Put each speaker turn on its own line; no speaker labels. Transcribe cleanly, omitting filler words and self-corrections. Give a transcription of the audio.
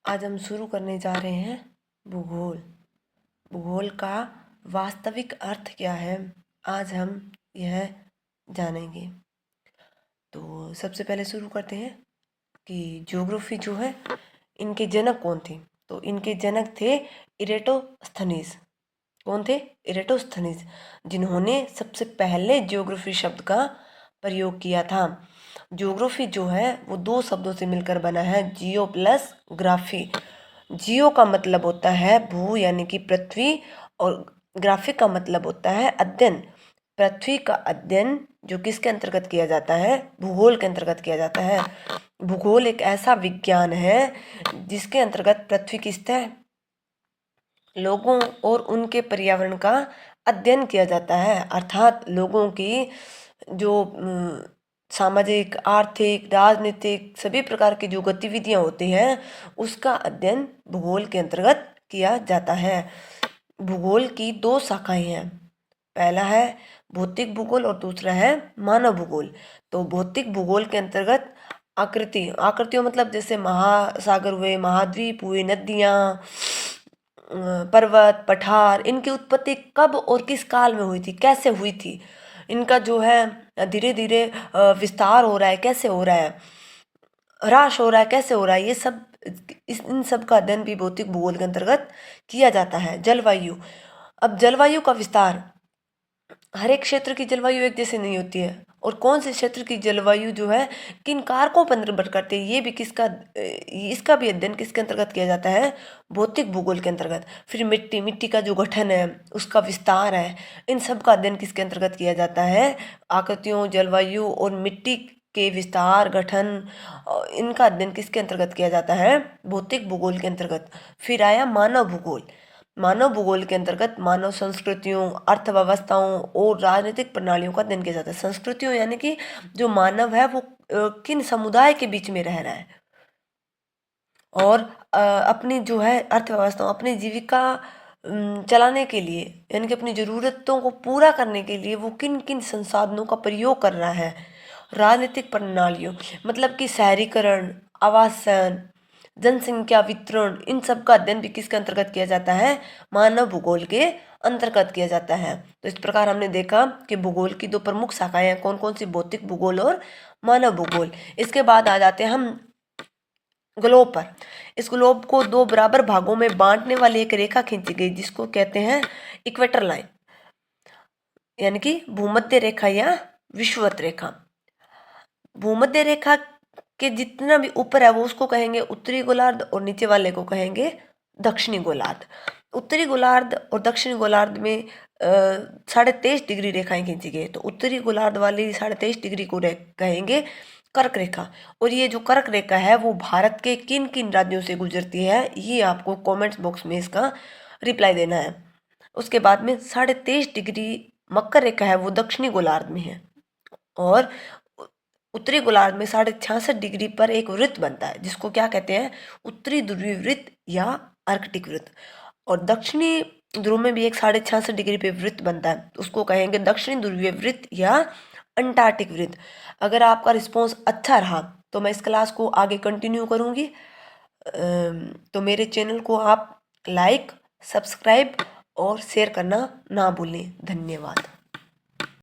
आज हम शुरू करने जा रहे हैं भूगोल। भूगोल का वास्तविक अर्थ क्या है, आज हम यह जानेंगे। तो सबसे पहले शुरू करते हैं कि ज्योग्राफी जो है, इनके जनक कौन थे। तो इनके जनक थे इरेटोस्थनीज। कौन थे? इरेटोस्थनीज, जिन्होंने सबसे पहले ज्योग्राफी शब्द का प्रयोग किया था। ज्योग्राफी जो है वो दो शब्दों से मिलकर बना है, जियो प्लस ग्राफी। जियो का मतलब होता है भू यानी कि पृथ्वी, और ग्राफिक का मतलब होता है अध्ययन। पृथ्वी का अध्ययन जो किसके अंतर्गत किया जाता है? भूगोल के अंतर्गत किया जाता है। भूगोल एक ऐसा विज्ञान है जिसके अंतर्गत पृथ्वी की सतह, लोगों और उनके पर्यावरण का अध्ययन किया जाता है। अर्थात लोगों की जो सामाजिक, आर्थिक, राजनीतिक सभी प्रकार की जो गतिविधियां होती हैं उसका अध्ययन भूगोल के अंतर्गत किया जाता है। भूगोल की दो शाखाएं हैं, पहला है भौतिक भूगोल और दूसरा है मानव भूगोल। तो भौतिक भूगोल के अंतर्गत आकृतियों मतलब जैसे महासागर हुए, महाद्वीप हुए, नदियाँ, पर्वत, पठार, इनकी उत्पत्ति कब और किस काल में हुई थी, कैसे हुई थी, इनका जो है धीरे धीरे विस्तार हो रहा है, कैसे हो रहा है, ह्रास हो रहा है, कैसे हो रहा है, ये सब इन सब का अध्ययन भी भौतिक भूगोल के अंतर्गत किया जाता है। जलवायु, अब जलवायु का विस्तार, हर एक क्षेत्र की जलवायु एक जैसी नहीं होती है, और कौन से क्षेत्र की जलवायु जो है किन कारकों पर निर्भर करती है, ये भी इसका भी अध्ययन किसके अंतर्गत किया जाता है? भौतिक भूगोल के अंतर्गत। फिर मिट्टी का जो गठन है, उसका विस्तार है, इन सब का अध्ययन किसके अंतर्गत किया जाता है? आकृतियों, जलवायु और मिट्टी के विस्तार, गठन, इनका अध्ययन किसके अंतर्गत किया जाता है? भौतिक भूगोल के अंतर्गत। फिर आया मानव भूगोल। मानव भूगोल के अंतर्गत मानव संस्कृतियों, अर्थव्यवस्थाओं और राजनीतिक प्रणालियों का अध्ययन किया जाता है। संस्कृतियों यानी कि जो मानव है वो किन समुदाय के बीच में रह रहा है, और अपनी जो है अर्थव्यवस्था, अपनी जीविका चलाने के लिए, यानी कि अपनी ज़रूरतों को पूरा करने के लिए वो किन किन संसाधनों का प्रयोग कर रहा है। राजनीतिक प्रणालियों मतलब कि शहरीकरण, आवासन, जनसंख्या वितरण, इन सब का अध्ययन भी किसके अंतर्गत किया जाता है? मानव भूगोल के अंतर्गत किया जाता है। तो इस प्रकार हमने देखा कि भूगोल की दो प्रमुख शाखाएं हैं, कौन कौन सी? भौतिक भूगोल और मानव भूगोल। इसके बाद आ जाते हैं हम ग्लोब पर। इस ग्लोब को दो बराबर भागों में बांटने वाली एक रेखा खींची गई जिसको कहते हैं इक्वेटर लाइन, यानी कि भूमध्य रेखा या विषुवत रेखा। भूमध्य रेखा के जितना भी ऊपर है वो उसको कहेंगे उत्तरी गोलार्ध, और नीचे वाले को कहेंगे दक्षिणी गोलार्ध। उत्तरी गोलार्ध और दक्षिणी गोलार्ध में 23.5 डिग्री रेखाएं खींची गई, तो उत्तरी गोलार्ध वाली 23.5 डिग्री को कहेंगे कर्क रेखा। और ये जो कर्क रेखा है वो भारत के किन किन राज्यों से गुजरती है, ये आपको कमेंट्स बॉक्स में इसका रिप्लाई देना है। उसके बाद में 23.5 डिग्री मकर रेखा है, वो दक्षिणी गोलार्ध में है, और उत्तरी गोलार्ध में 66.5 डिग्री पर एक वृत्त बनता है जिसको क्या कहते हैं? उत्तरी ध्रुवीय वृत्त या आर्कटिक वृत्त। और दक्षिणी ध्रुव में भी एक 66.5 डिग्री पे वृत्त बनता है, उसको कहेंगे दक्षिणी ध्रुवीय वृत्त या अंटार्कटिक वृत्त। अगर आपका रिस्पॉन्स अच्छा रहा तो मैं इस क्लास को आगे कंटिन्यू करूँगी। तो मेरे चैनल को आप लाइक, सब्सक्राइब और शेयर करना ना भूलें। धन्यवाद।